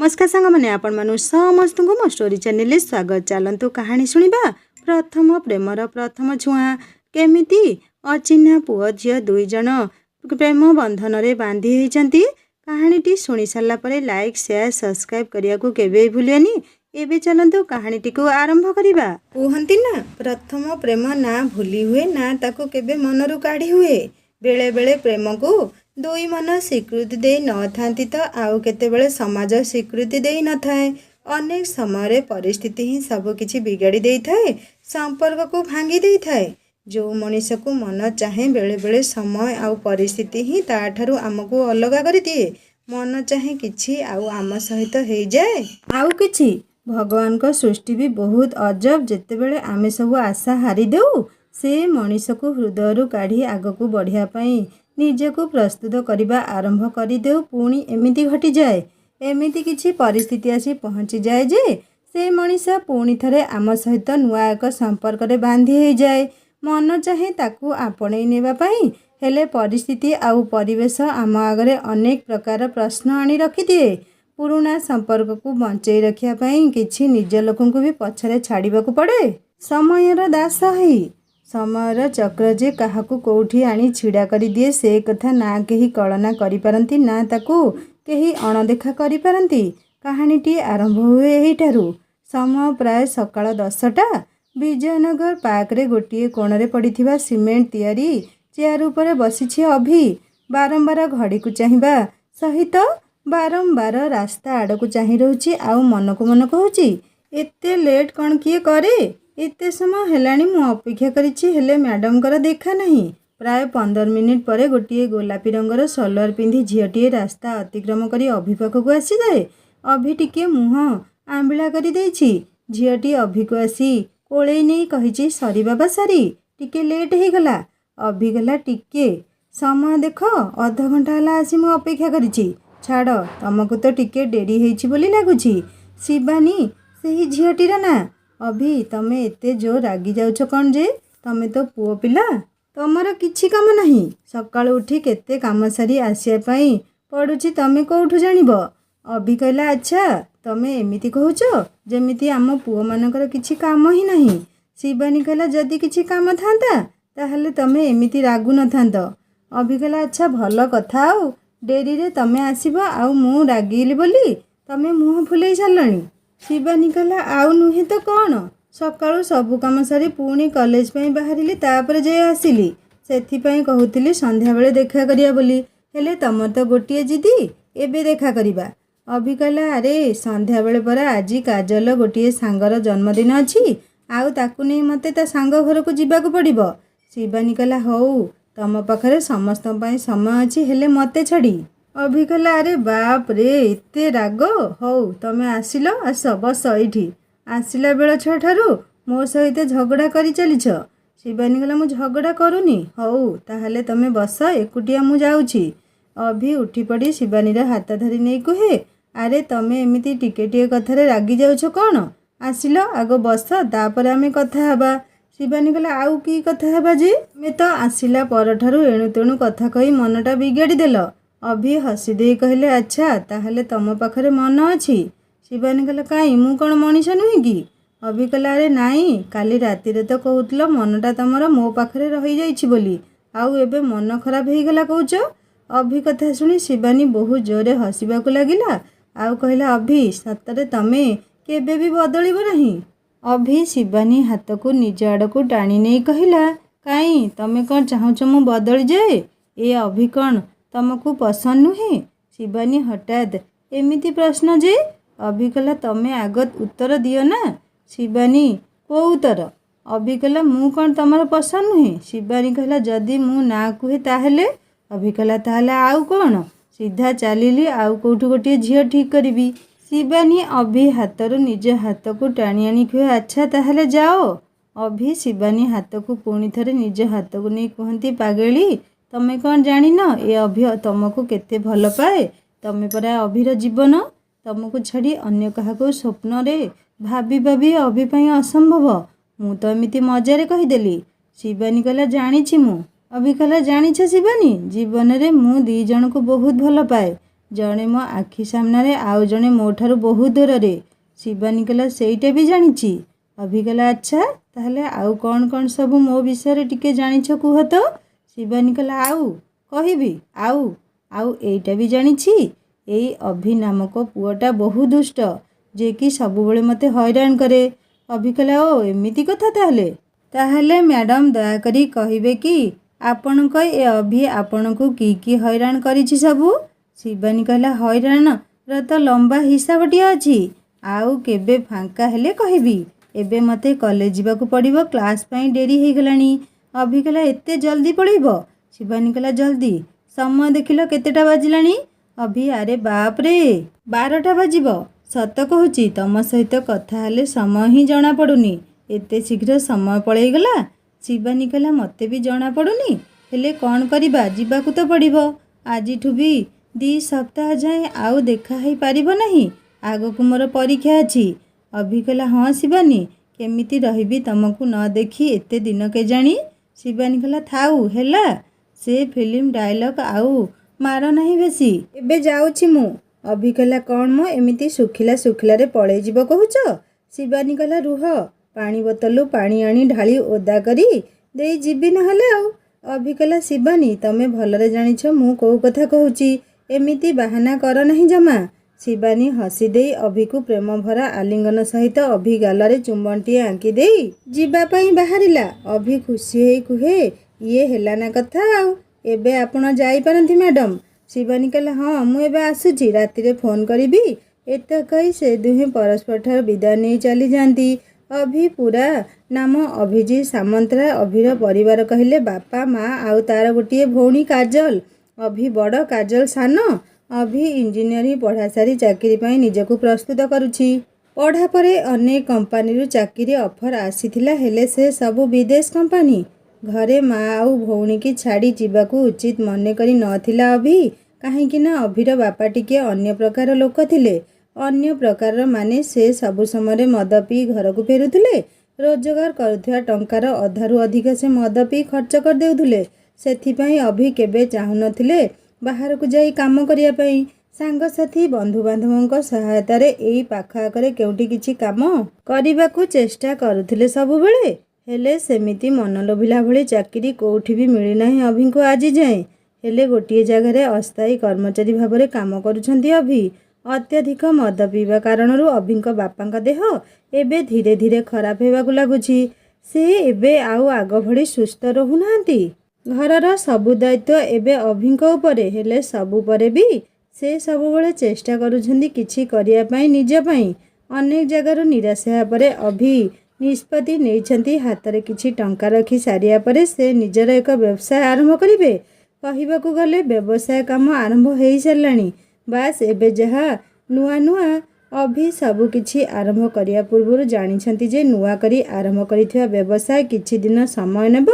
नमस्कार सांग मैंने आपण मानु समस्त को मो स्टोरी चैनल स्वागत। चलतु कहानी शुणा। प्रथम प्रेमर प्रथम छुआ केमिति अचिन्हा पुओ झील दुई जन प्रेम बंधन रे बांधी होती। कहानीटी शुणी सारा पर लाइक शेयर सब्सक्राइब करने को केबे भूलियानी। एबे चलतु कहानीटी को आरंभ करिबा। कहती ना प्रथम प्रेम ना भूली हुए ना ताको केबे मनरू काढ़ी हुए। बेले बेले प्रेम को दुई मन स्वीकृति दे न थांती तो आउ केतेबेले समाज स्वीकृति दे न थाए। अनेक समय परिस्थिति ही सब किछि बिगाड़ी दे थाए, संपर्क को भांगी दे थाए। जो मनीष को मन चाहे बेले बेले समय आउ परिस्थिति ही ताठारु आमको अलगा कर दिए। मन चाहे किछि आउ आम सहित हो जाए आउ किछि। भगवान को सृष्टि भी बहुत अजब। जेतेबेले आमे सब आशा हारी देउ से मनीष को हृदय काढ़ी आग को बढ़िया पाई निजको प्रस्तुत करने आरंभ करदेउ पुणी एमिति घटी जाए। एमिति किछि परिस्थिति आसी पहुँची जाए जे से मनीष पुणी थरे आम सहित नुआ एक संपर्क रे बांधी हो जाए। मन चाहे ताकू आपणे नेबा पाई हेले परिस्थिति आउ परिवेश आम आगरे अनेक प्रकार प्रश्न आनी रखी दिए। पुराना संपर्क को बंचाई रखिया पाई किछि निज लोकन को भी पछरे छाड़ीबाकू पड़े। समयर दास है समयर चक्र जे काहाकू कोठी आनी छिड़ा करी दिए से कथा ना केही कल्पना करि पारंती ना ताकू केही अणदेखा करि पारंती। कहानीटी आरंभ हुए एहिठारु। समय प्राय सकाळ 10टा। विजयनगर पार्क रे गोटिए कोणरे पड़िथिबा सीमेंट तैयारी चेयर उपरे बसिछि अभि। बारंबार घड़ी को चाहिबा सहित बारंबार रास्ता आड़कू चाहि रहउछि आउ मन को मन कहउछि एते लेट कौन किए करे। एते समय हेलाणी मु अपेक्षा करिछि हेले मैडम कर देखा नहीं। प्राय 15 मिनिट पर गोटे गोलापी रंगर सलवार पिंधि झीटीए रास्ता अतिक्रम करी अभि पाखक आसी जाए। अभि टिके मुह आंबिला करी देछि। झीटी अभि को आसी कोले नहीं कहिछि सरी बाबा सरी टिके लेट हो गला। अभि गला टिके समय देख अध घंटा हला आसी मु अपेक्षा करिछि। छाड़ तुमको तो टिके डेरी होइछि बोली लागुछि। शिवानी सेही झीटीर ना। अभि तमे एते जो रागी जाउछ कौन जे तमे तो पुओ पिला तमर किछि काम नहीं। सकाळ उठी केते काम सारी आसिया पाई पड़ुछि तमे कोठु जानिबो। अभि कहला अच्छा तमे एमिति कहउछ जेमिति आम पुओ मानकर किछि काम ही नहीं। शिवानी कहला जदि किछि काम थांता ताहले तमे एमिति रागु न थांत। अभि कहला अच्छा भल कथा आउ डेरी रे तमे आसीबो आउ मु रागीली बोली तमे मुह फुलेई छालणी। शिवानी कहला आउ नुहे तो कौन सकाळु सबु काम सारी पुणी कॉलेज पे बाहरिली तापर जे आसिली सेथिपाई कहूतिली संध्या बेले देखा करिया बोली हेले तमर तो गोटिए जिदी एबे देखा करिबा। अभि कहला अरे संध्या बेले पर आजी काजल गोटिए सांगर जन्मदिन अछि आउ ताकू नहीं मते ता सांग घर को जीवाकू पड़िबो। शिवानी कहला हौ तम पाखरे समस्त पाई समय अछि हेले मते छाड़ी। अभि कहला अरे बाप रे एते राग हौ तमे आसिल आस बस एठी। आसिला बेल छुआ ठारू मो सहित झगड़ा करी चलीछ। शिवानी कहला मु झगड़ा करूनी हौ ताहले तमे बस एकुटिया मु जाउछि। अभि उठी पड़ी शिवानी रा हाथ धरी नहीं कहे अरे तमे एमिति टिके टिके कथारे रागी जाउछ कौन आसिल आग बस तापर आमे कथा हबा। शिवानी कहला आउ की कथा हबा जे मे तो आसिला पर ठारू एणु तेणु कथा कही मनटा बिगाड़ी देल। अभि हसी दे कहले अच्छा ताहले तम पाखरे मन अछि। शिवानी कहला काई मु कौन मनीष नुहे कि। अभि कहला अरे नाई काली राति रे तो कहउतल मनटा तमर मो पाखरे रही जाइछि बोली आउ एबे मन खराब हो गला कहउछ। अभि कथा सुनी शिवानी बहुत जोरे हसीबाकू लागिला आउ कहला अभि सतरे तमे केबे भी बदलिबो नहीं। अभि शिवानी हाथ को निज आड़कू टाणी नहीं कहला काई तमे कौन चाहुछ मु बदली जाए ए अभि कौन तमको पसंद नुहे। शिवानी हठात एमिति प्रश्न जे। अभि कहला तमे आगत उत्तर दियो ना। शिवानी को उत्तर। अभि कहला मु कौन तमर पसंद नुहे। शिवानी कहला जदि मु ना कहे ताहले। अभि कहला ताहले आउ कौन सीधा चलिली आउ कोठु गोटे झील ठीक करी। शिवानी अभि हाथरू निज हाथ को टाणी आनी कहे अच्छा ताहले जाओ। अभि शिवानी हाथ को पुणी थरे निज हाथ को नहीं कहती पागेली तमे कौन जानी न ए अभि तुमको केते भल पाए। तमे परा अभिर जीवन तुमको छाड़ी अन्य काहाको स्वप्न रे भाभी भाभी अभि पाई असंभव मु तो एमिति मजारे कहीदेली। शिवानी कहला जानिछि मु। अभि कहला जानिछ शिवानी जीवन रे मु दी जन को बहुत भल पाए ଜଣେ ମୋ ଆଖି ସାମ୍ନାରେ ଆଉ ଜଣେ ମୋ ଠାରୁ ବହୁତ ଦୂରରେ। ଶିବାନୀ କହିଲା ସେଇଟା ବି ଜାଣିଛି। ଅଭି କହିଲା ଆଚ୍ଛା ତାହେଲେ ଆଉ କ'ଣ କ'ଣ ସବୁ ମୋ ବିଷୟରେ ଟିକେ ଜାଣିଛ କୁହ ତ। ଶିବାନୀ କହିଲା ଆଉ କହିବି ଆଉ ଏଇଟା ବି ଜାଣିଛି ଏଇ ଅଭି ନାମକ ପୁଅଟା ବହୁ ଦୁଷ୍ଟ ଯିଏକି ସବୁବେଳେ ମୋତେ ହଇରାଣ କରେ। ଅଭି କହିଲା ଓ ଏମିତି କଥା ତାହେଲେ ମ୍ୟାଡ଼ାମ୍ ଦୟାକରି କହିବେ କି ଆପଣଙ୍କ ଏ ଅଭି ଆପଣଙ୍କୁ କି ହଇରାଣ କରିଛି ସବୁ। ଶିବାନୀ କହିଲା ହଇରାଣର ତ ଲମ୍ବା ହିସାବଟିଏ ଅଛି, ଆଉ କେବେ ଫାଙ୍କା ହେଲେ କହିବି। ଏବେ ମୋତେ କଲେଜ ଯିବାକୁ ପଡ଼ିବ, କ୍ଲାସ୍ ପାଇଁ ଡେରି ହେଇଗଲାଣି। ଅଭି କହିଲା ଏତେ ଜଲ୍ଦି ପଳେଇବ। ଶିବାନୀ କହିଲା ଜଲ୍ଦି, ସମୟ ଦେଖିଲ କେତେଟା ବାଜିଲାଣି। ଅଭି ଆରେ ବାପରେ 12ଟା ବାଜିବ। ସତ କହୁଛି ତମ ସହିତ କଥା ହେଲେ ସମୟ ହିଁ ଜଣାପଡ଼ୁନି, ଏତେ ଶୀଘ୍ର ସମୟ ପଳେଇଗଲା। ଶିବାନୀ କହିଲା ମୋତେ ବି ଜଣାପଡ଼ୁନି, ହେଲେ କ'ଣ କରିବା ଯିବାକୁ ତ ପଡ଼ିବ। ଆଜିଠୁ ବି 2 ସପ୍ତାହ ଯାଏଁ ଆଉ ଦେଖା ହେଇପାରିବ ନାହିଁ, ଆଗକୁ ମୋର ପରୀକ୍ଷା ଅଛି। ଅଭି କହିଲା ହଁ ଶିବାନୀ କେମିତି ରହିବି ତମକୁ ନ ଦେଖି ଏତେ ଦିନ କେଜାଣି। ଶିବାନୀ କହିଲା ଥାଉ ହେଲା, ସେ ଫିଲ୍ମ ଡାଇଲଗ୍ ଆଉ ମାର ନାହିଁ ବେଶୀ, ଏବେ ଯାଉଛି ମୁଁ। ଅଭି କହିଲା କ'ଣ ମ ଏମିତି ଶୁଖିଲାରେ ପଳେଇଯିବ କହୁଛ। ଶିବାନୀ କହିଲା ରୁହ, ପାଣି ବୋତଲରୁ ପାଣି ଆଣି ଢାଳି ଓଦା କରି ଦେଇ ଯିବି ନହେଲେ ଆଉ। ଅଭି କହିଲା ଶିବାନୀ ତମେ ଭଲରେ ଜାଣିଛ ମୁଁ କୋଉ କଥା କହୁଛି, ଏମିତି ବାହାନା କର ନାହିଁ ଜମା। ଶିବାନୀ ହସି ଦେଇ ଅଭିକୁ ପ୍ରେମ ଭରା ଆଲିଙ୍ଗନ ସହିତ ଅଭି ଗାଲରେ ଚୁମ୍ବନଟିଏ ଆଙ୍କି ଦେଇ ଯିବା ପାଇଁ ବାହାରିଲା। ଅଭି ଖୁସି ହେଇ କୁହେ ଇଏ ହେଲା ନା କଥା ଆଉ, ଏବେ ଆପଣ ଯାଇପାରନ୍ତି ମ୍ୟାଡ଼ାମ୍। ଶିବାନୀ କହିଲା ହଁ ମୁଁ ଏବେ ଆସୁଛି, ରାତିରେ ଫୋନ୍ କରିବି। ଏତକ କହି ସେ ଦୁହେଁ ପରସ୍ପରଠାରୁ ବିଦାୟ ନେଇ ଚାଲିଯାଆନ୍ତି। ଅଭି ପୁରା ନାମ ଅଭିଜିତ ସାମନ୍ତରାୟ। ଅଭିର ପରିବାର କହିଲେ ବାପା ମା ଆଉ ତାର ଗୋଟିଏ ଭଉଣୀ କାଜଲ। ଅଭି ବଡ଼, କାଜଲ ସାନ। ଅଭି ଇଞ୍ଜିନିୟରିଂ ପଢ଼ା ସାରି ଚାକିରି ପାଇଁ ନିଜକୁ ପ୍ରସ୍ତୁତ କରୁଛି। ପଢ଼ା ପରେ ଅନେକ କମ୍ପାନୀରୁ ଚାକିରି ଅଫର୍ ଆସିଥିଲା, ହେଲେ ସେ ସବୁ ବିଦେଶ କମ୍ପାନୀ। ଘରେ ମା ଆଉ ଭଉଣୀକି ଛାଡ଼ି ଯିବାକୁ ଉଚିତ ମନେ କରି ନଥିଲା ଅଭି, କାହିଁକି ନା ଅଭିର ବାପା ଟିକିଏ ଅନ୍ୟ ପ୍ରକାର ଲୋକ ଥିଲେ। ଅନ୍ୟ ପ୍ରକାରର ମାନେ ସେ ସବୁ ସମୟରେ ମଦ ପିଇ ଘରକୁ ଫେରୁଥିଲେ। ରୋଜଗାର କରୁଥିବା ଟଙ୍କାର ଅଧାରୁ ଅଧିକ ସେ ମଦ ପିଇ ଖର୍ଚ୍ଚ କରିଦେଉଥିଲେ। ସେଥିପାଇଁ ଅଭି କେବେ ଚାହୁଁନଥିଲେ ବାହାରକୁ ଯାଇ କାମ କରିବା ପାଇଁ। ସାଙ୍ଗସାଥୀ ବନ୍ଧୁବାନ୍ଧବଙ୍କ ସହାୟତାରେ ଏଇ ପାଖ ଆଖରେ କେଉଁଠି କିଛି କାମ କରିବାକୁ ଚେଷ୍ଟା କରୁଥିଲେ ସବୁବେଳେ, ହେଲେ ସେମିତି ମନ ଲୋଭିଲା ଭଳି ଚାକିରି କୋଉଠି ବି ମିଳିନାହିଁ ଅଭିଙ୍କୁ ଆଜି ଯାଏଁ। ହେଲେ ଗୋଟିଏ ଜାଗାରେ ଅସ୍ଥାୟୀ କର୍ମଚାରୀ ଭାବରେ କାମ କରୁଛନ୍ତି ଅଭି। ଅତ୍ୟଧିକ ମଦ ପିଇବା କାରଣରୁ ଅଭିଙ୍କ ବାପାଙ୍କ ଦେହ ଏବେ ଧୀରେ ଧୀରେ ଖରାପ ହେବାକୁ ଲାଗୁଛି। ସେ ଏବେ ଆଉ ଆଗ ଭଳି ସୁସ୍ଥ ରହୁନାହାନ୍ତି। ଘରର ସବୁ ଦାୟିତ୍ୱ ଏବେ ଅଭିଙ୍କ ଉପରେ, ହେଲେ ସବୁ ପରେ ବି ସେ ସବୁବେଳେ ଚେଷ୍ଟା କରୁଛନ୍ତି କିଛି କରିବା ପାଇଁ ନିଜ ପାଇଁ। ଅନେକ ଜାଗାରୁ ନିରାଶ ହେବା ପରେ ଅଭି ନିଷ୍ପତ୍ତି ନେଇଛନ୍ତି ହାତରେ କିଛି ଟଙ୍କା ରଖି ସାରିବା ପରେ ସେ ନିଜର ଏକ ବ୍ୟବସାୟ ଆରମ୍ଭ କରିବେ। କହିବାକୁ ଗଲେ ବ୍ୟବସାୟ କାମ ଆରମ୍ଭ ହେଇସାରିଲାଣି, ବାସ୍ ଏବେ ଯାହା ନୂଆ ଅଭି ସବୁ କିଛି ଆରମ୍ଭ କରିବା ପୂର୍ବରୁ ଜାଣିଛନ୍ତି ଯେ ନୂଆ କରି ଆରମ୍ଭ କରିଥିବା ବ୍ୟବସାୟ କିଛି ଦିନ ସମୟ ନେବ,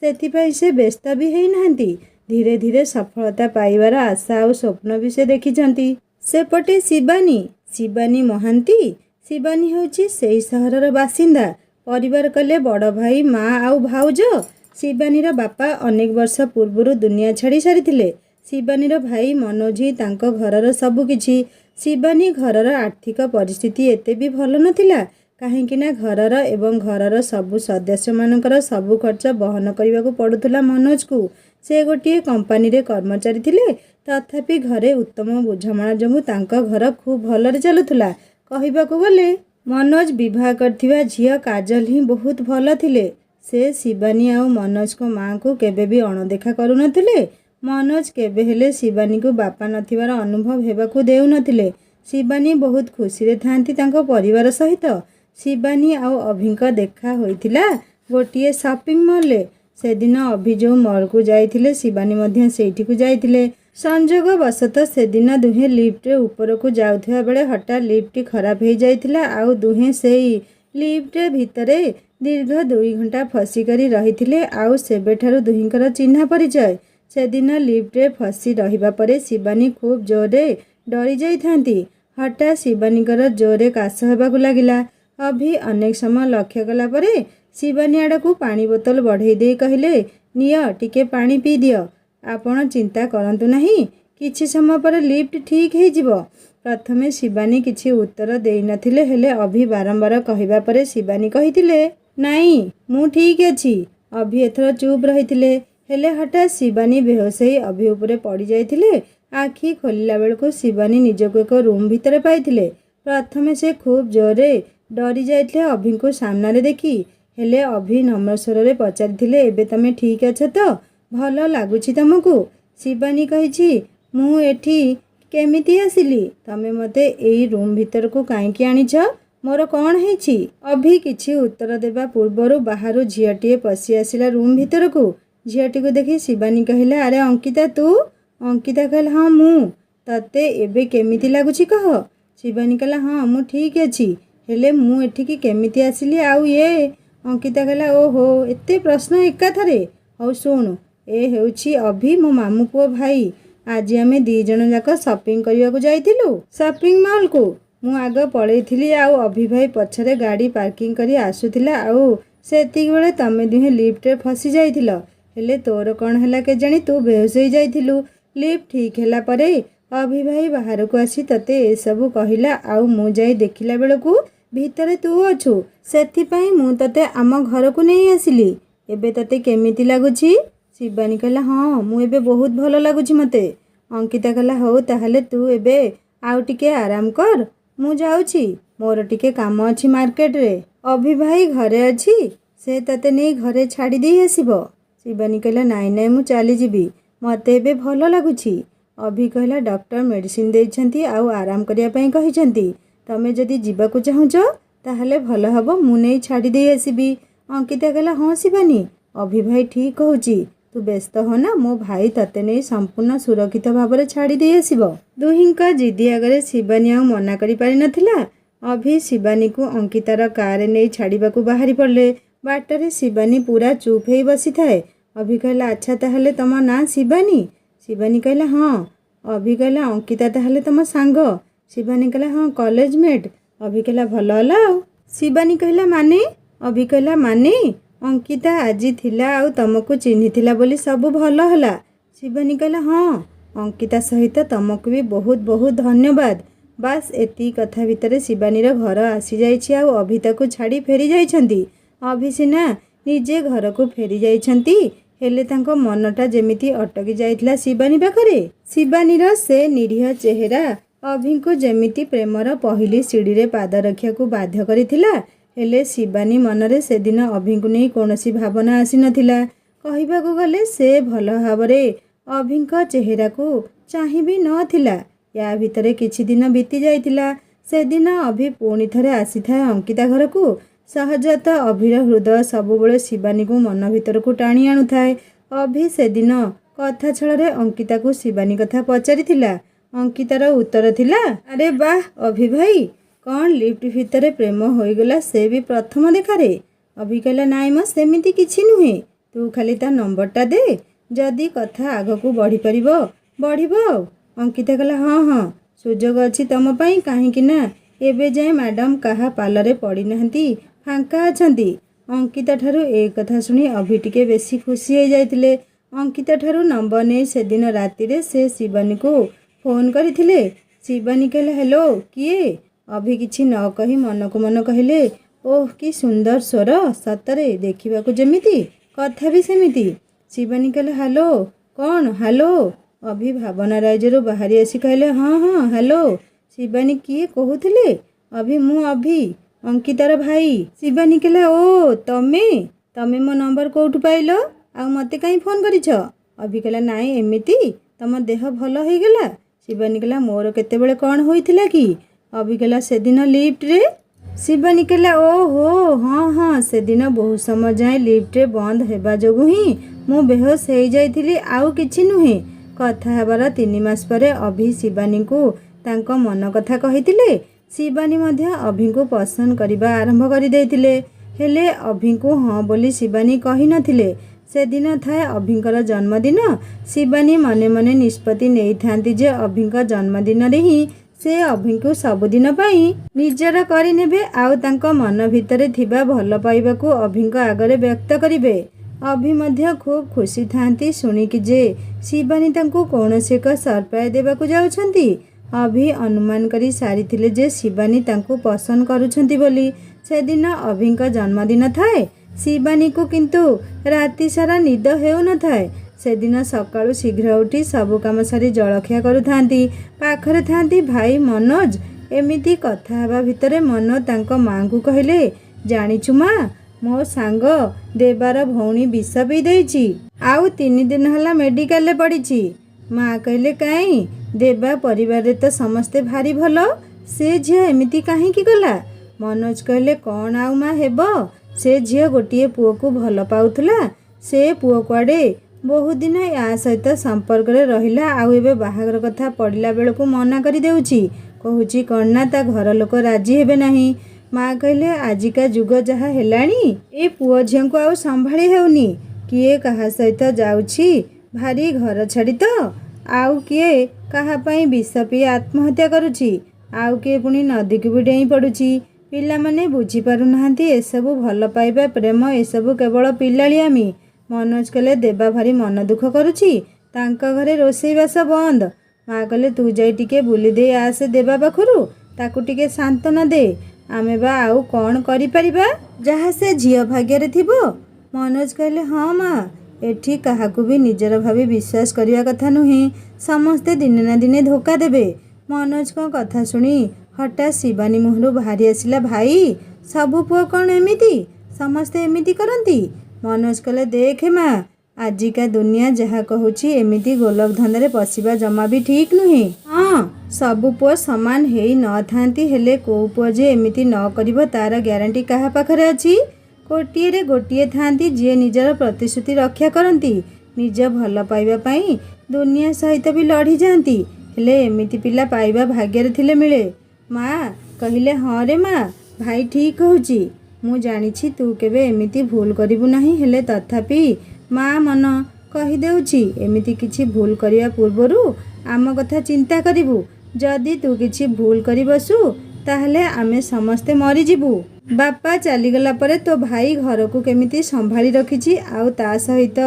ସେଥିପାଇଁ ସେ ବ୍ୟସ୍ତ ବି ହେଇନାହାନ୍ତି। ଧୀରେ ଧୀରେ ସଫଳତା ପାଇବାର ଆଶା ଆଉ ସ୍ୱପ୍ନ ବି ସେ ଦେଖିଛନ୍ତି। ସେପଟେ ଶିବାନୀ ମହାନ୍ତି। ଶିବାନୀ ହେଉଛି ସେଇ ସହରର ବାସିନ୍ଦା। ପରିବାର କଲେ ବଡ଼ ଭାଇ, ମା ଆଉ ଭାଉଜ। ଶିବାନୀର ବାପା ଅନେକ ବର୍ଷ ପୂର୍ବରୁ ଦୁନିଆ ଛାଡ଼ି ସାରିଥିଲେ। ଶିବାନୀର ଭାଇ ମନୋଜ ହିଁ ତାଙ୍କ ଘରର ସବୁ କିଛି। ଶିବାନୀ ଘରର ଆର୍ଥିକ ପରିସ୍ଥିତି ଏତେ ବି ଭଲ ନଥିଲା, କାହିଁକି ନା ଘରର ଏବଂ ଘରର ସବୁ ସଦସ୍ୟମାନଙ୍କର ସବୁ ଖର୍ଚ୍ଚ ବହନ କରିବାକୁ ପଡ଼ୁଥିଲା ମନୋଜକୁ। ସେ ଗୋଟିଏ କମ୍ପାନୀରେ କର୍ମଚାରୀ ଥିଲେ, ତଥାପି ଘରେ ଉତ୍ତମ ବୁଝାମଣା ଯୋଗୁଁ ତାଙ୍କ ଘର ଖୁବ୍ ଭଲରେ ଚାଲୁଥିଲା। କହିବାକୁ ଗଲେ ମନୋଜ ବିବାହ କରିଥିବା ଝିଅ କାଜଲ ହିଁ ବହୁତ ଭଲ ଥିଲେ। ସେ ଶିବାନୀ ଆଉ ମନୋଜଙ୍କ ମାଆଙ୍କୁ କେବେ ବି ଅଣଦେଖା କରୁନଥିଲେ। ମନୋଜ କେବେ ହେଲେ ଶିବାନୀକୁ ବାପା ନଥିବାର ଅନୁଭବ ହେବାକୁ ଦେଉନଥିଲେ। ଶିବାନୀ ବହୁତ ଖୁସିରେ ଥାଆନ୍ତି ତାଙ୍କ ପରିବାର ସହିତ। ଶିବାନୀ ଆଉ ଅଭିଙ୍କ ଦେଖା ହୋଇଥିଲା ଗୋଟିଏ ସପିଂ ମଲ୍ରେ। ସେଦିନ ଅଭି ଯେଉଁ ମଲ୍କୁ ଯାଇଥିଲେ ଶିବାନୀ ମଧ୍ୟ ସେଇଠିକୁ ଯାଇଥିଲେ। ସଂଯୋଗବଶତଃ ସେଦିନ ଦୁହେଁ ଲିଫ୍ଟରେ ଉପରକୁ ଯାଉଥିବା ବେଳେ ହଠାତ୍ ଲିଫ୍ଟଟି ଖରାପ ହେଇଯାଇଥିଲା ଆଉ ଦୁହେଁ ସେଇ ଲିଫ୍ଟ ଭିତରେ ଦୀର୍ଘ 2 ଘଣ୍ଟା ଫସିକରି ରହିଥିଲେ ଆଉ ସେବେଠାରୁ ଦୁହିଁଙ୍କର ଚିହ୍ନା ପରିଚୟ। ସେଦିନ ଲିଫ୍ଟରେ ଫସି ରହିବା ପରେ ଶିବାନୀ ଖୁବ୍ ଜୋରରେ ଡରି ଯାଇଥାନ୍ତି। ହଠାତ୍ ଶିବାନୀଙ୍କର ଜୋରରେ କାଶ ହେବାକୁ ଲାଗିଲା। ଅଭି ଅନେକ ସମୟ ଲକ୍ଷ୍ୟ କଲା ପରେ ଶିବାନୀ ଆଡ଼କୁ ପାଣି ବୋତଲ ବଢ଼େଇ ଦେଇ କହିଲେ ନିଅ ଟିକେ ପାଣି ପିଇ ଦିଅ। ଆପଣ ଚିନ୍ତା କରନ୍ତୁ ନାହିଁ, କିଛି ସମୟ ପରେ ଲିଫ୍ଟ ଠିକ୍ ହେଇଯିବ। ପ୍ରଥମେ ଶିବାନୀ କିଛି ଉତ୍ତର ଦେଇନଥିଲେ, ହେଲେ ଅଭି ବାରମ୍ବାର କହିବା ପରେ ଶିବାନୀ କହିଥିଲେ, ନାଇଁ ମୁଁ ଠିକ୍ ଅଛି। ଅଭି ଏଥର ଚୁପ୍ ରହିଥିଲେ, ହେଲେ ହଠାତ୍ ଶିବାନୀ ବେହୋସ ହେଇ ଅଭି ଉପରେ ପଡ଼ିଯାଇଥିଲେ। ଆଖି ଖୋଲିଲା ବେଳକୁ ଶିବାନୀ ନିଜକୁ ଏକ ରୁମ୍ ଭିତରେ ପାଇଥିଲେ। ପ୍ରଥମେ ସେ ଖୁବ୍ ଜୋରରେ ଡରି ଯାଇଥିଲେ ଅଭିଙ୍କୁ ସାମ୍ନାରେ ଦେଖି, ହେଲେ ଅଭି ନମ୍ର ସ୍ୱରରେ ପଚାରିଥିଲେ, ଏବେ ତମେ ଠିକ୍ ଅଛ ତ? ଭଲ ଲାଗୁଛି ତମକୁ? ଶିବାନୀ କହିଛି, ମୁଁ ଏଠି କେମିତି ଆସିଲି? ତମେ ମୋତେ ଏଇ ରୁମ୍ ଭିତରକୁ କାହିଁକି ଆଣିଛ? ମୋର କ'ଣ ହେଇଛି? ଅଭି କିଛି ଉତ୍ତର ଦେବା ପୂର୍ବରୁ ବାହାରୁ ଝିଅଟିଏ ପଶି ଆସିଲା ରୁମ୍ ଭିତରକୁ। ଝିଅଟିକୁ ଦେଖି ଶିବାନୀ କହିଲା, ଆରେ ଅଙ୍କିତା ତୁ? ଅଙ୍କିତା କହିଲା, ହଁ ମୁଁ। ତତେ ଏବେ କେମିତି ଲାଗୁଛି କହ? ଶିବାନୀ କହିଲା, ହଁ ମୁଁ ଠିକ୍ ଅଛି, ହେଲେ ମୁଁ ଏଠିକି କେମିତି ଆସିଲି ଆଉ ଅଙ୍କିତା କହିଲା, ଓହୋ ଏତେ ପ୍ରଶ୍ନ ଏକାଥରେ। ହଉ ଶୁଣୁ, ଏ ହେଉଛି ଅଭି, ମୋ ମାମୁଁ ପୁଅ ଭାଇ। ଆଜି ଆମେ 2 ଜଣ ଯାକ ସପିଂ କରିବାକୁ ଯାଇଥିଲୁ ସପିଂ ମଲ୍କୁ। ମୁଁ ଆଗ ପଳେଇଥିଲି ଆଉ ଅଭି ଭାଇ ପଛରେ ଗାଡ଼ି ପାର୍କିଂ କରି ଆସୁଥିଲା, ଆଉ ସେତିକିବେଳେ ତମେ ଦୁହେଁ ଲିଫ୍ଟରେ ଫସି ଯାଇଥିଲ। ହେଲେ ତୋର କ'ଣ ହେଲା କେଜାଣି ତୁ ବେହୋସ ହେଇଯାଇଥିଲୁ। ଲିଫ୍ଟ ଠିକ୍ ହେଲା ପରେ ଅଭି ଭାଇ ବାହାରକୁ ଆସି ତତେ ଏସବୁ କହିଲା, ଆଉ ମୁଁ ଯାଇ ଦେଖିଲା ବେଳକୁ ଭିତରେ ତୁ ଅଛୁ। ସେଥିପାଇଁ ମୁଁ ତତେ ଆମ ଘରକୁ ନେଇ ଆସିଲି। ଏବେ ତତେ କେମିତି ଲାଗୁଛି? ଶିବାନୀ କହିଲା, ହଁ ମୁଁ ଏବେ ବହୁତ ଭଲ ଲାଗୁଛି ମୋତେ। ଅଙ୍କିତା କହିଲା, ହଉ ତାହେଲେ ତୁ ଏବେ ଆଉ ଟିକେ ଆରାମ କର, ମୁଁ ଯାଉଛି, ମୋର ଟିକେ କାମ ଅଛି ମାର୍କେଟରେ। ଅଭି ଭାଇ ଘରେ ଅଛି, ସେ ତତେ ନେଇ ଘରେ ଛାଡ଼ି ଦେଇ ଆସିବ। ଶିବାନୀ କହିଲା, ନାଇଁ ନାଇଁ ମୁଁ ଚାଲିଯିବି, ମୋତେ ଏବେ ଭଲ ଲାଗୁଛି। ଅଭି କହିଲା, ଡକ୍ଟର ମେଡ଼ିସିନ ଦେଇଛନ୍ତି ଆଉ ଆରାମ କରିବା ପାଇଁ କହିଛନ୍ତି। ତମେ ଯଦି ଯିବାକୁ ଚାହୁଁଛ ତାହେଲେ ଭଲ ହେବ, ମୁଁ ନେଇ ଛାଡ଼ି ଦେଇ ଆସିବି। ଅଙ୍କିତା କହିଲା, ହଁ ଶିବାନୀ, ଅଭି ଭାଇ ଠିକ୍ କହୁଛି, ତୁ ବ୍ୟସ୍ତ ହୋନା, ମୋ ଭାଇ ତତେ ନେଇ ସମ୍ପୂର୍ଣ୍ଣ ସୁରକ୍ଷିତ ଭାବରେ ଛାଡ଼ି ଦେଇ ଆସିବ। ଦୁହିଁଙ୍କ ଜିଦି ଆଗରେ ଶିବାନୀ ଆଉ ମନା କରିପାରିନଥିଲା। ଅଭି ଶିବାନୀକୁ ଅଙ୍କିତାର କାରରେ ନେଇ ଛାଡ଼ିବାକୁ ବାହାରି ପଡ଼ିଲେ। ବାଟରେ ଶିବାନୀ ପୁରା ଚୁପ୍ ହେଇ ବସିଥାଏ। ଅଭି କହିଲା, ଆଚ୍ଛା ତାହେଲେ ତମ ନାଁ ଶିବାନୀ? ଶିବାନୀ କହିଲା, ହଁ। ଅଭି କହିଲା, ଅଙ୍କିତା ତାହେଲେ ତମ ସାଙ୍ଗ? ଶିବାନୀ କହିଲା, ହଁ କଲେଜ ମେଟ୍। ଅଭି କହିଲା, ଭଲ ହେଲା ଆଉ। ଶିବାନୀ କହିଲା, ମାନେ? ଅଭି କହିଲା, ମାନେ ଅଙ୍କିତା ଆଜି ଥିଲା ଆଉ ତମକୁ ଚିହ୍ନିଥିଲା ବୋଲି ସବୁ ଭଲ ହେଲା। ଶିବାନୀ କହିଲା, ହଁ ଅଙ୍କିତା ସହିତ ତମକୁ ବି ବହୁତ ବହୁତ ଧନ୍ୟବାଦ। ବାସ୍ ଏତିକି କଥା ଭିତରେ ଶିବାନୀର ଘର ଆସିଯାଇଛି ଆଉ ଅଭି ତାକୁ ଛାଡ଼ି ଫେରି ଯାଇଛନ୍ତି। ଅଭି ସିନା ନିଜେ ଘରକୁ ଫେରି ଯାଇଛନ୍ତି, ହେଲେ ତାଙ୍କ ମନଟା ଯେମିତି ଅଟକି ଯାଇଥିଲା ଶିବାନୀ ପାଖରେ। ଶିବାନୀର ସେ ନିରୀହ ଚେହେରା ଅଭିଙ୍କୁ ଯେମିତି ପ୍ରେମର ପହିଲି ସିଡ଼ିରେ ପାଦ ରଖିବାକୁ ବାଧ୍ୟ କରିଥିଲା। ହେଲେ ଶିବାନୀ ମନରେ ସେଦିନ ଅଭିଙ୍କୁ ନେଇ କୌଣସି ଭାବନା ଆସିନଥିଲା। କହିବାକୁ ଗଲେ ସେ ଭଲ ଭାବରେ ଅଭିଙ୍କ ଚେହେରାକୁ ଚାହିଁ ବି ନଥିଲା। ୟା ଭିତରେ କିଛି ଦିନ ବିତି ଯାଇଥିଲା। ସେଦିନ ଅଭି ପୁଣି ଥରେ ଆସିଥାଏ ଅଙ୍କିତା ଘରକୁ। ସହଜତଃ ଅଭିର ହୃଦୟ ସବୁବେଳେ ଶିବାନୀକୁ ମନ ଭିତରକୁ ଟାଣି ଆଣୁଥାଏ। ଅଭି ସେଦିନ କଥା ଛଳରେ ଅଙ୍କିତାକୁ ଶିବାନୀ କଥା ପଚାରିଥିଲା। ଅଙ୍କିତାର ଉତ୍ତର ଥିଲା, ଆରେ ବାଃ ଅଭି ଭାଇ, କ'ଣ ଲିଫ୍ଟ ଭିତରେ ପ୍ରେମ ହୋଇଗଲା, ସେ ବି ପ୍ରଥମ ଦେଖାରେ? ଅଭି କହିଲା, ନାଇଁ ମ ସେମିତି କିଛି ନୁହେଁ, ତୁ ଖାଲି ତା ନମ୍ବରଟା ଦେ, ଯଦି କଥା ଆଗକୁ ବଢ଼ିପାରିବ ବଢ଼ିବ ଆଉ। ଅଙ୍କିତା କହିଲା, ହଁ ହଁ ସୁଯୋଗ ଅଛି ତମ ପାଇଁ, କାହିଁକି ନା ଏବେ ଯାଏ ମ୍ୟାଡ଼ାମ୍ କାହା ପାଲରେ ପଡ଼ିନାହାନ୍ତି, ଫାଙ୍କା ଅଛନ୍ତି। ଅଙ୍କିତା ଠାରୁ ଏ କଥା ଶୁଣି ଅଭି ଟିକେ ବେଶୀ ଖୁସି ହେଇଯାଇଥିଲେ। ଅଙ୍କିତା ଠାରୁ ନମ୍ବର ନେଇ ସେଦିନ ରାତିରେ ସେ ଶିବାନୀକୁ ଫୋନ୍ କରିଥିଲେ। ଶିବାନୀ କହିଲା, ହ୍ୟାଲୋ କିଏ? ଅଭି କିଛି ନ କହି ମନକୁ ମନ କହିଲେ, ଓଃ କି ସୁନ୍ଦର ସ୍ୱର, ସତରେ ଦେଖିବାକୁ ଯେମିତି, କଥା ବି ସେମିତି। ଶିବାନୀ କହିଲା, ହ୍ୟାଲୋ କ'ଣ ହ୍ୟାଲୋ? ଅଭି ଭାବନା ରାଇଜରୁ ବାହାରି ଆସି କହିଲେ, ହଁ ହଁ ହ୍ୟାଲୋ। ଶିବାନୀ, କିଏ କହୁଥିଲେ? ଅଭି, ମୁଁ ଅଭି, ଅଙ୍କିତାର ଭାଇ। ଶିବାନୀ କହିଲା, ଓ ତମେ ମୋ ନମ୍ବର କେଉଁଠୁ ପାଇଲ? ଆଉ ମୋତେ କାହିଁ ଫୋନ୍ କରିଛ? ଅଭି କହିଲା, ନାଇଁ ଏମିତି, ତମ ଦେହ ଭଲ ହେଇଗଲା? ଶିବାନୀ କହିଲା, ମୋର କେତେବେଳେ କ'ଣ ହୋଇଥିଲା କି? ଅଭି କହିଲା, ସେଦିନ ଲିଫ୍ଟରେ। ଶିବାନୀ କହିଲା, ଓହୋ ହଁ ହଁ, ସେଦିନ ବହୁତ ସମୟ ଯାଏଁ ଲିଫ୍ଟରେ ବନ୍ଦ ହେବା ଯୋଗୁଁ ହିଁ ମୁଁ ବେହୋସ ହେଇଯାଇଥିଲି, ଆଉ କିଛି ନୁହେଁ। କଥା ହେବାର 3 ମାସ ପରେ ଅଭି ଶିବାନୀଙ୍କୁ ତାଙ୍କ ମନ କଥା କହିଥିଲେ। ଶିବାନୀ ମଧ୍ୟ ଅଭିଙ୍କୁ ପସନ୍ଦ କରିବା ଆରମ୍ଭ କରିଦେଇଥିଲେ। ହେଲେ ଅଭିଙ୍କୁ ହଁ ବୋଲି ଶିବାନୀ କହିନଥିଲେ। ସେଦିନ ଥାଏ ଅଭିଙ୍କର ଜନ୍ମଦିନ। ଶିବାନୀ ମନେ ମନେ ନିଷ୍ପତ୍ତି ନେଇଥାନ୍ତି ଯେ ଅଭିଙ୍କ ଜନ୍ମଦିନରେ ହିଁ ସେ ଅଭିଙ୍କୁ ସବୁଦିନ ପାଇଁ ନିଜର କରିନେବେ ଆଉ ତାଙ୍କ ମନ ଭିତରେ ଥିବା ଭଲ ପାଇବାକୁ ଅଭିଙ୍କ ଆଗରେ ବ୍ୟକ୍ତ କରିବେ। अभि ମଧ୍ୟ खूब खुशी थांती शुणिकी जे शिवानी तांको कौनसी एक सरप्राइज देवाकू जाउछंती। अभि अनुमान करी सारिथिले जे शिवानी तांको पसंद करुछंती बोली। से दिन अभिंक जन्मदिन थाए। शिवानी को किंतु राति सारा निद हेउ न थाए। से दिन सकाळु शीघ्र उठी सबु काम सारी जलखिया करुथांती। पाखरे थांती भाई मनोज। एमिति कथा हेबा भितरे मनोज तांको मां को कहिले, जानिछु मां, मो सांग देवार भौणी विष पी देइछि, आउ 3 दिन हला मेडिकल ले पड़िछि। मां कहले काई, देवा परिवार रे तो समस्ते भारी भलो, से झियो एमिति काहे की गला। मनोज कहले कौन आउ मां हेबो, से झियो गोटिए पुओ को भल पाउथला। से पुओ कुआडे बहुत दिन या सहित संपर्क रे रहिला, आउ एबे बाहागर कथा पड़िला बेलकू मना करी देउछि। कहूची कौन ना ता घर लोक राजी हेबे नाही। माँ कहले आजिका जुग जहा हेलाणी, ए पुओ झियो को आउ संभाली हेउनी। किए कहा सहित जाउछि भारी घर छाड़ी तो, आउ किए कहा पई विष पी आत्महत्या करुछि, आउ किए पुणी नदी को भी डेई पड़ुछि। पिला माने बुझी पारु नाहांती एसबु भल पाइबा प्रेम एसबु केवल पिलालियामी। मनोज कहले देवा भारी मन दुख करुछि, तांका घरे रोषेई बास बंद। माँ कहले तू जाई टिके बुली दे आसे देवा पाखरु, ताकू टिके सांत्वना दे, आमे बा आउ कौन करि परिबा, जहा से झियो भाग्य थिबो। मनोज कहले हाँ माँ, एठी काहाकू भी निजर भावी विश्वास करिया कथा नुहे, समस्ते दिने ना दिने धोखा देबे। मनोज को कथा शुणी हठात शिवानी मुहरु बाहरी आसिला, भाई सबु पुओ कौन एमिति, समस्ते एमिति करंती। मनोज कहले देखे माँ, आजिका दुनिया जहा कहूची एमिति गोलक धंदारे पशिबा जमा भी ठीक नुहे। हाँ सबु पुओ समान हेई न थांती, हेले को पुओ जे एमिति न करिबो तार ग्यारंटी काहा पाखरे अछि। कोटिए रे गोटिए थांती जे निजर प्रतिश्रुति रक्षा करंती, निज भल पाइबा पई दुनिया सहित भी लड़ी जांती, हेले एमिति पिला पाइबा भाग्य रे थिले मिले। माँ कहिले हाँ रे माँ, भाई ठीक कहूची, मु जानिछि तू केबे एमिति भूल करिबु नाही, हेले तथापि माँ मन कहि देउछि एमिति किछि भूल करिया पूर्वरु आम कथा चिंता करिबु। जदि तू किछि भूल करि बसु ताहले आमे समस्ते मरि जिबु। बापा चलीगला परे तो भाई घर को केमिति संभाली रखिछि, आउ ता सहित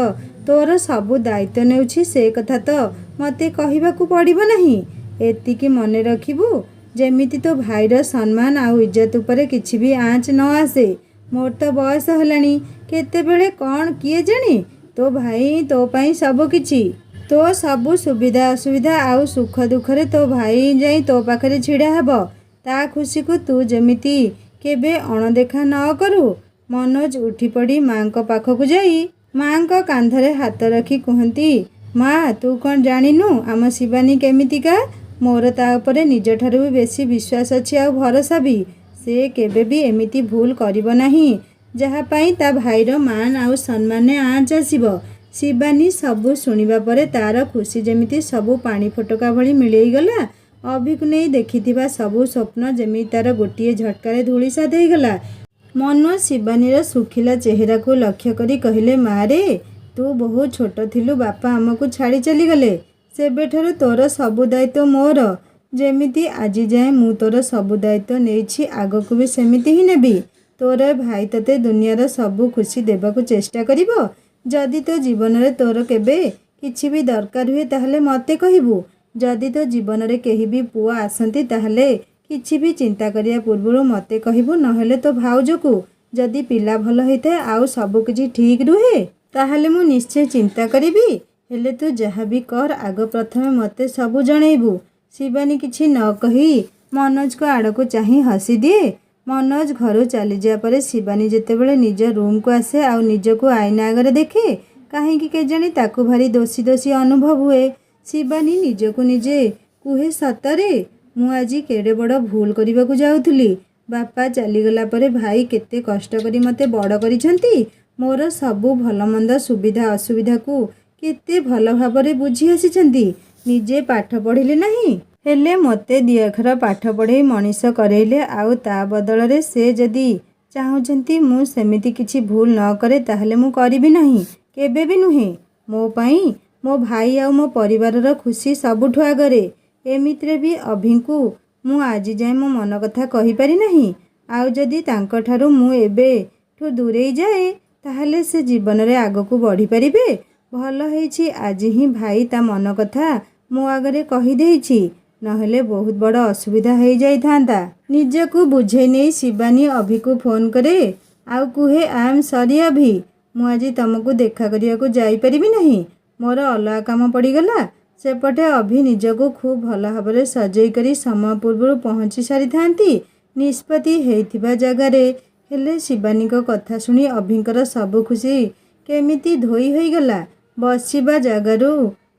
तोर सबु दायित्व नेउछि, से कथा तो मते कहिबाकू पड़िबो नाही। एतिकी मने रखिबु जेमिति तो भाईर सम्मान आउ इज्जत उपरे किछि भी आँच न आसे। मोर तो बयस हेलाणी, केतेबेले कौन किए जाने, तो भाई तो पाई सब किछि, तो सबु सुविधा असुविधा आउ सुख दुखरे तो भाई जाई तो पाखरे छिड़ा हेबो। ता खुशी को तू जेमिति केबे अणदेखा न करू। मनोज उठी पड़ी माँ को पाखकू जाई माँ को कांधरे हाथ रखी कहती, माँ तू कौन जानिनु आम शिवानी केमितिका, मोर ता उपरे निज ठारू भी बेसी विश्वास अछि आउ भरोसा भी। से केबे भी एमिति भूल करिबो नाही जहा पाई ता भाईर मान आउ सम्मान आँच आसिबो। शिवानी सबू शुणिबा परे तार खुशी जेमिति सबू पानी फटका भली मिलेई गला। अभिकु नहीं देखिथिबा सबू स्वप्न जेमिति तार गोटिए झटकारे धूलिसात होइगला। मनोज शिवानीर सुखिला चेहरा को लक्ष्य करी कहले, माँ रे तू बहुत छोट थिलु, बापा आमको छाड़ी चली गले, सेबेठारु तोर सबु दायित्व मोर। जेमिति आजि जाए मु तोर सबु दायित्व नेइछि, आगकू भी सेमिति ही नेबी। तोर भाई तते दुनियार सबु खुशी देबाकू चेष्टा करिबो। जदि तो जीवन रे तोर केबे किछि भी दरकार हुए ताहले मते कहिबू। जदि तो जीवन रे केही भी पुओ आसंती ताहले किछि भी चिंता करिया पूर्वरु मते कहिबू, नहेले तो भाउजकू। जदि पिला भल होइते आउ सबु किछि ठीक रुहे ताहले मु निश्चय चिंता करिबी। हेले तू जहा भी कर आग प्रथमे मते सबु जणेइबू। शिवानी किछि न कही मनोज को आड़को चाही हसी दिए। मनोज घर चली जा परे शिवानी जेतेबेले निज रूम को आसे आउ निजको आईना आगरे देखे, काहेकि केजानी ताकू भारी दोषी दोषी अनुभव हुए। शिवानी निजको निजे कुहे, सतरे मु आजी केड़े बड़ भूल करिबाकू जाउथुली। बापा चलीगला परे भाई केते कष्ट करी मते बड़ करिसंती। मोर सबु भलमंद सुविधा असुविधा को केते भल भाबरे बुझी आसिसंती। निजे पाठ पढ़िले नहीं, हेले मते दिअखर पाठ पढ़े मनीष करेले, आउ ता बदल रे से जदि चाहुचंती मु सेमिति किछि भूल न करे ताहले मु करिबी नहीं, केबे भी नुहे। मो पाई मो भाई आउ मो परिवारर खुशी सबुठु आगरे। एमितिरे भी अभिंकु मु आजि जाए मो मन कथा कहि पारि नहीं। आउ जदि तांक ठारू मु एबे ठु दूरेई जाए ତାହେଲେ ସେ ଜୀବନରେ ଆଗକୁ ବଢ଼ିପାରିବେ। ଭଲ ହେଇଛି ଆଜି ହିଁ ଭାଇ ତା ମନ କଥା ମୋ ଆଗରେ କହିଦେଇଛି, ନହେଲେ ବହୁତ ବଡ଼ ଅସୁବିଧା ହେଇଯାଇଥାନ୍ତା। ନିଜକୁ ବୁଝେଇ ନେଇ ଶିବାନୀ ଅଭିକୁ ଫୋନ୍ କରେ ଆଉ କୁହେ, ଆଇ ଏମ୍ ସରି ଅଭି, ମୁଁ ଆଜି ତମକୁ ଦେଖା କରିବାକୁ ଯାଇପାରିବି ନାହିଁ, ମୋର ଅଲଗା କାମ ପଡ଼ିଗଲା। ସେପଟେ ଅଭି ନିଜକୁ ଖୁବ୍ ଭଲ ଭାବରେ ସଜେଇ କରି ସମୟ ପୂର୍ବରୁ ପହଞ୍ଚି ସାରିଥାନ୍ତି ନିଷ୍ପତ୍ତି ହେଇଥିବା ଜାଗାରେ। ହେଲେ ଶିବାନୀଙ୍କ କଥା ଶୁଣି ଅଭିଙ୍କର ସବୁ ଖୁସି କେମିତି ଧୋଇ ହୋଇଗଲା। ବସିବା ଜାଗାରୁ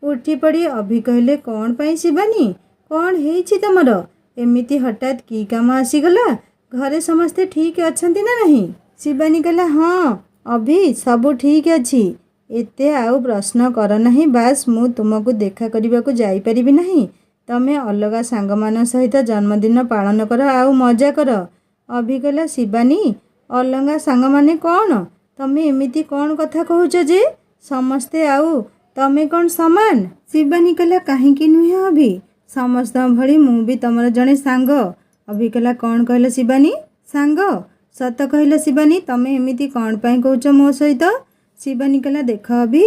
ଉଠିପଡ଼ି ଅଭି କହିଲେ, କ'ଣ ପାଇଁ ଶିବାନୀ, କ'ଣ ହେଇଛି ତମର? ଏମିତି ହଠାତ୍ କି କାମ ଆସିଗଲା? ଘରେ ସମସ୍ତେ ଠିକ୍ ଅଛନ୍ତି ନା ନାହିଁ? ଶିବାନୀ କହିଲା, ହଁ ଅଭି, ସବୁ ଠିକ୍ ଅଛି। ଏତେ ଆଉ ପ୍ରଶ୍ନ କର ନାହିଁ। ବାସ୍ ମୁଁ ତୁମକୁ ଦେଖା କରିବାକୁ ଯାଇପାରିବି ନାହିଁ। ତମେ ଅଲଗା ସାଙ୍ଗମାନଙ୍କ ସହିତ ଜନ୍ମଦିନ ପାଳନ କର ଆଉ ମଜା କର। ଅଭି କହିଲା, ଶିବାନୀ, ଅଲଗା ସାଙ୍ଗମାନେ କ'ଣ? ତମେ ଏମିତି କ'ଣ କଥା କହୁଛ ଯେ? ସମସ୍ତେ ଆଉ ତମେ କ'ଣ ସମାନ? ଶିବାନୀ କହିଲା, କାହିଁକି ନୁହେଁ ଅଭି, ସମସ୍ତଙ୍କ ଭଳି ମୁଁ ବି ତମର ଜଣେ ସାଙ୍ଗ। ଅଭି କହିଲା, କ'ଣ କହିଲ ଶିବାନୀ? ସାଙ୍ଗ? ସତ କହିଲ ଶିବାନୀ, ତମେ ଏମିତି କ'ଣ ପାଇଁ କହୁଛ ମୋ ସହିତ? ଶିବାନୀ କହିଲା, ଦେଖ ଅଭି,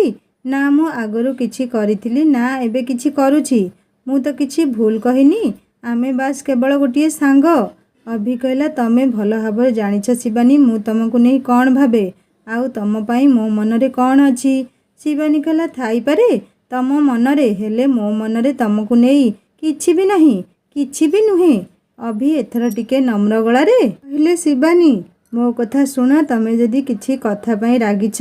ନା ମୁଁ ଆଗରୁ କିଛି କରିଥିଲି ନା ଏବେ କିଛି କରୁଛି। ମୁଁ ତ କିଛି ଭୁଲ କହିନି। ଆମେ ବାସ୍ କେବଳ ଗୋଟିଏ ସାଙ୍ଗ। ଅଭି କହିଲା, ତମେ ଭଲ ଭାବରେ ଜାଣିଛ ଶିବାନୀ ମୁଁ ତମକୁ ନେଇ କ'ଣ ଭାବେ ଆଉ ତମ ପାଇଁ ମୋ ମନରେ କ'ଣ ଅଛି। ଶିବାନୀ କହିଲା, ଥାଇପାରେ ତମ ମନରେ, ହେଲେ ମୋ ମନରେ ତମକୁ ନେଇ କିଛି ବି ନାହିଁ, କିଛି ବି ନୁହେଁ। ଅଭି ଏଥର ଟିକେ ନମ୍ର ଗଳାରେ କହିଲେ, ଶିବାନୀ ମୋ କଥା ଶୁଣ, ତମେ ଯଦି କିଛି କଥା ପାଇଁ ରାଗିଛ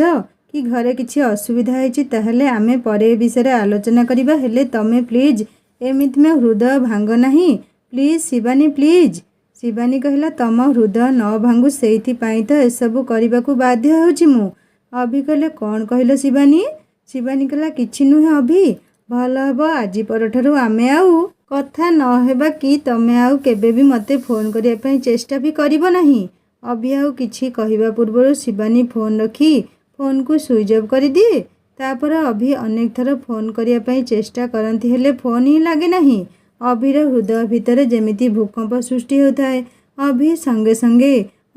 କି ଘରେ କିଛି ଅସୁବିଧା ହେଇଛି ତାହେଲେ ଆମେ ପରେ ଏ ବିଷୟରେ ଆଲୋଚନା କରିବା। ହେଲେ ତମେ ପ୍ଲିଜ୍ ଏମିତି ମୋ ହୃଦୟ ଭାଙ୍ଗ ନାହିଁ, ପ୍ଲିଜ୍ ଶିବାନୀ, ପ୍ଲିଜ୍। ଶିବାନୀ କହିଲା, ତମ ହୃଦୟ ନ ଭାଙ୍ଗୁ, ସେଇଥିପାଇଁ ତ ଏସବୁ କରିବାକୁ ବାଧ୍ୟ ହେଉଛି ମୁଁ। ଅଭି କହିଲେ, କ'ଣ କହିଲ ଶିବାନୀ? ଶିବାନୀ କହିଲା, କିଛି ନୁହେଁ ଅଭି, ଭଲ ହେବ ଆଜି ପରଠାରୁ ଆମେ ଆଉ କଥା ନ ହେବା କି ତମେ ଆଉ କେବେ ବି ମୋତେ ଫୋନ୍ କରିବା ପାଇଁ ଚେଷ୍ଟା ବି କରିବ ନାହିଁ। ଅଭି ଆଉ କିଛି କହିବା ପୂର୍ବରୁ ଶିବାନୀ ଫୋନ୍ ରଖି ଫୋନ୍କୁ ସୁଇଚ୍ ଅଫ୍ କରିଦିଏ। ତାପରେ ଅଭି ଅନେକ ଥର ଫୋନ୍ କରିବା ପାଇଁ ଚେଷ୍ଟା କରନ୍ତି, ହେଲେ ଫୋନ୍ ହିଁ ଲାଗେ ନାହିଁ। ଅଭିର ହୃଦୟ ଭିତରେ ଯେମିତି ଭୂକମ୍ପ ସୃଷ୍ଟି ହେଉଥାଏ। ଅଭି ସଙ୍ଗେ ସଙ୍ଗେ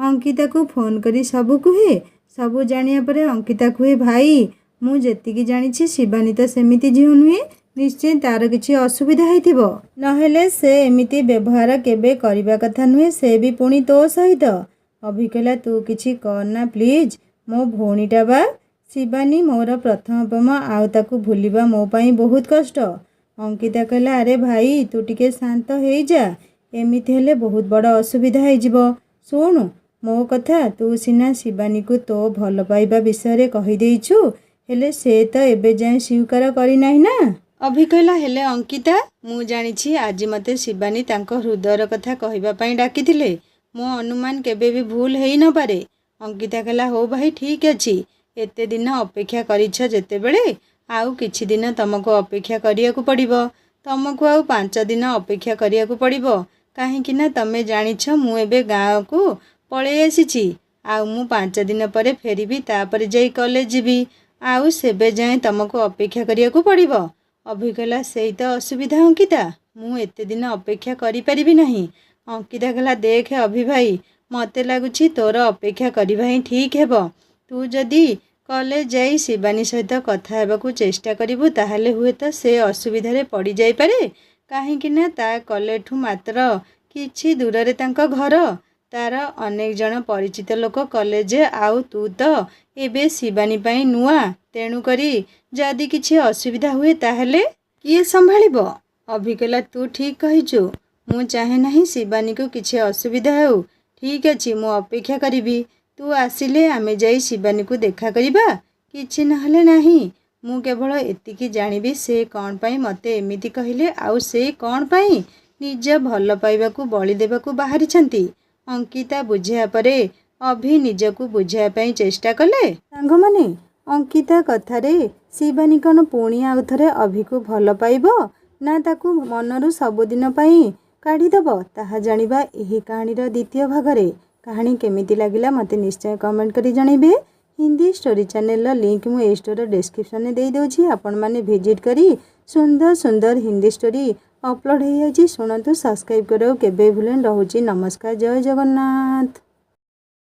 ଅଙ୍କିତାକୁ ଫୋନ୍ କରି ସବୁ କୁହେ। ସବୁ ଜାଣିବା ପରେ ଅଙ୍କିତା କୁହେ, ଭାଇ ମୁଁ ଯେତିକି ଜାଣିଛି ଶିବାନୀ ତ ସେମିତି ଝିଅ ନୁହେଁ, ନିଶ୍ଚୟ ତାର କିଛି ଅସୁବିଧା ହେଇଥିବ, ନହେଲେ ସେ ଏମିତି ବ୍ୟବହାର କେବେ କରିବା କଥା ନୁହେଁ, ସେ ବି ପୁଣି ତୋ ସହିତ। ଅଭି କହିଲା, ତୁ କିଛି କରନା ପ୍ଲିଜ୍, ମୋ ଭଉଣୀଟା ବା। ଶିବାନୀ ମୋର ପ୍ରଥମ ପ୍ରେମ, ଆଉ ତାକୁ ଭୁଲିବା ମୋ ପାଇଁ ବହୁତ କଷ୍ଟ। ଅଙ୍କିତା କହିଲା, ଆରେ ଭାଇ ତୁ ଟିକେ ଶାନ୍ତ ହେଇଯା, ଏମିତି ହେଲେ ବହୁତ ବଡ଼ ଅସୁବିଧା ହେଇଯିବ। ଶୁଣୁ ମୋ କଥା, ତୁ ସିନା ଶିବାନୀକୁ ତୋ ଭଲ ପାଇବା ବିଷୟରେ କହିଦେଇଛୁ, ହେଲେ ସେ ତ ଏବେ ଯାଏଁ ସ୍ୱୀକାର କରିନାହିଁ ନା। ଅଭି କହିଲା, ହେଲେ ଅଙ୍କିତା, ମୁଁ ଜାଣିଛି ଆଜି ମୋତେ ଶିବାନୀ ତାଙ୍କ ହୃଦୟର କଥା କହିବା ପାଇଁ ଡାକିଥିଲେ। ମୋ ଅନୁମାନ କେବେ ବି ଭୁଲ ହେଇନପାରେ। ଅଙ୍କିତା କହିଲା, ହଉ ଭାଇ ଠିକ୍ ଅଛି, ଏତେ ଦିନ ଅପେକ୍ଷା କରିଛ ଯେତେବେଳେ ଆଉ କିଛି ଦିନ ତମକୁ ଅପେକ୍ଷା କରିବାକୁ ପଡ଼ିବ। ତମକୁ ଆଉ 5 ଦିନ ଅପେକ୍ଷା କରିବାକୁ ପଡ଼ିବ, କାହିଁକି ନା ତମେ ଜାଣିଛ ମୁଁ ଏବେ ଗାଁକୁ ପଳେଇ ଆସିଛି। ଆଉ ମୁଁ 5 ଦିନ ପରେ ଫେରିବି, ତାପରେ ଯାଇ କଲେଜ ଯିବି। ଆଉ ସେବେ ଯାଏଁ ତମକୁ ଅପେକ୍ଷା କରିବାକୁ ପଡ଼ିବ। ଅଭି କହିଲା, ସେଇ ତ ଅସୁବିଧା ଅଙ୍କିତା, ମୁଁ ଏତେ ଦିନ ଅପେକ୍ଷା କରିପାରିବି ନାହିଁ। ଅଙ୍କିତା କହିଲା, ଦେଖ ଅଭି ଭାଇ, ମୋତେ ଲାଗୁଛି ତୋର ଅପେକ୍ଷା କରିବା ହିଁ ଠିକ୍ ହେବ। ତୁ ଯଦି କଲେଜ ଯାଇ ଶିବାନୀ ସହିତ କଥା ହେବାକୁ ଚେଷ୍ଟା କରିବୁ ତାହେଲେ ହୁଏତ ସେ ଅସୁବିଧାରେ ପଡ଼ିଯାଇପାରେ, କାହିଁକି ନା ତା କଲେଜଠୁ ମାତ୍ର କିଛି ଦୂରରେ ତାଙ୍କ ଘର। ତାର ଅନେକ ଜଣ ପରିଚିତ ଲୋକ କଲେଜରେ, ଆଉ ତୁ ତ ଏବେ ଶିବାନୀ ପାଇଁ ନୂଆ, ତେଣୁକରି ଯଦି କିଛି ଅସୁବିଧା ହୁଏ ତାହେଲେ କିଏ ସମ୍ଭାଳିବ? ଅଭି କହିଲା, ତୁ ଠିକ୍ କହିଛୁ, ମୁଁ ଚାହେଁ ନାହିଁ ଶିବାନୀକୁ କିଛି ଅସୁବିଧା ହେଉ। ଠିକ୍ ଅଛି, ମୁଁ ଅପେକ୍ଷା କରିବି। ତୁ ଆସିଲେ ଆମେ ଯାଇ ଶିବାନୀକୁ ଦେଖା କରିବା, କିଛି ନହେଲେ ନାହିଁ। ମୁଁ କେବଳ ଏତିକି ଜାଣିବି ସେ କ'ଣ ପାଇଁ ମୋତେ ଏମିତି କହିଲେ, ଆଉ ସେ କ'ଣ ପାଇଁ ନିଜ ଭଲ ପାଇବାକୁ ବଳି ଦେବାକୁ ବାହାରିଛନ୍ତି। ଅଙ୍କିତା ବୁଝିବା ପରେ ଅଭି ନିଜକୁ ବୁଝାଇବା ପାଇଁ ଚେଷ୍ଟା କଲେ। ସାଙ୍ଗମାନେ, ଅଙ୍କିତା କଥାରେ ଶିବାନୀ କ'ଣ ପୁଣି ଆଉ ଥରେ ଅଭିକୁ ଭଲ ପାଇବ ନା ତାକୁ ମନରୁ ସବୁଦିନ ପାଇଁ କାଢ଼ିଦେବ, ତାହା ଜାଣିବା ଏହି କାହାଣୀର ଦ୍ୱିତୀୟ ଭାଗରେ। କାହାଣୀ କେମିତି ଲାଗିଲା ମୋତେ ନିଶ୍ଚୟ କମେଣ୍ଟ କରି ଜଣାଇବେ। ହିନ୍ଦୀ ଷ୍ଟୋରି ଚ୍ୟାନେଲର ଲିଙ୍କ୍ ମୁଁ ଏହି ଷ୍ଟୋରିର ଡେସ୍କ୍ରିପ୍ସନରେ ଦେଇଦେଉଛି, ଆପଣମାନେ ଭିଜିଟ୍ କରି ସୁନ୍ଦର ସୁନ୍ଦର ହିନ୍ଦୀ ଷ୍ଟୋରି ଅପଲୋଡ଼ ହୋଇଯାଇଛି, ଶୁଣନ୍ତୁ, ସବସ୍କ୍ରାଇବ୍ କରିବାକୁ କେବେ ଭୁଲେନି। ରହୁଛି, ନମସ୍କାର, ଜୟ ଜଗନ୍ନାଥ।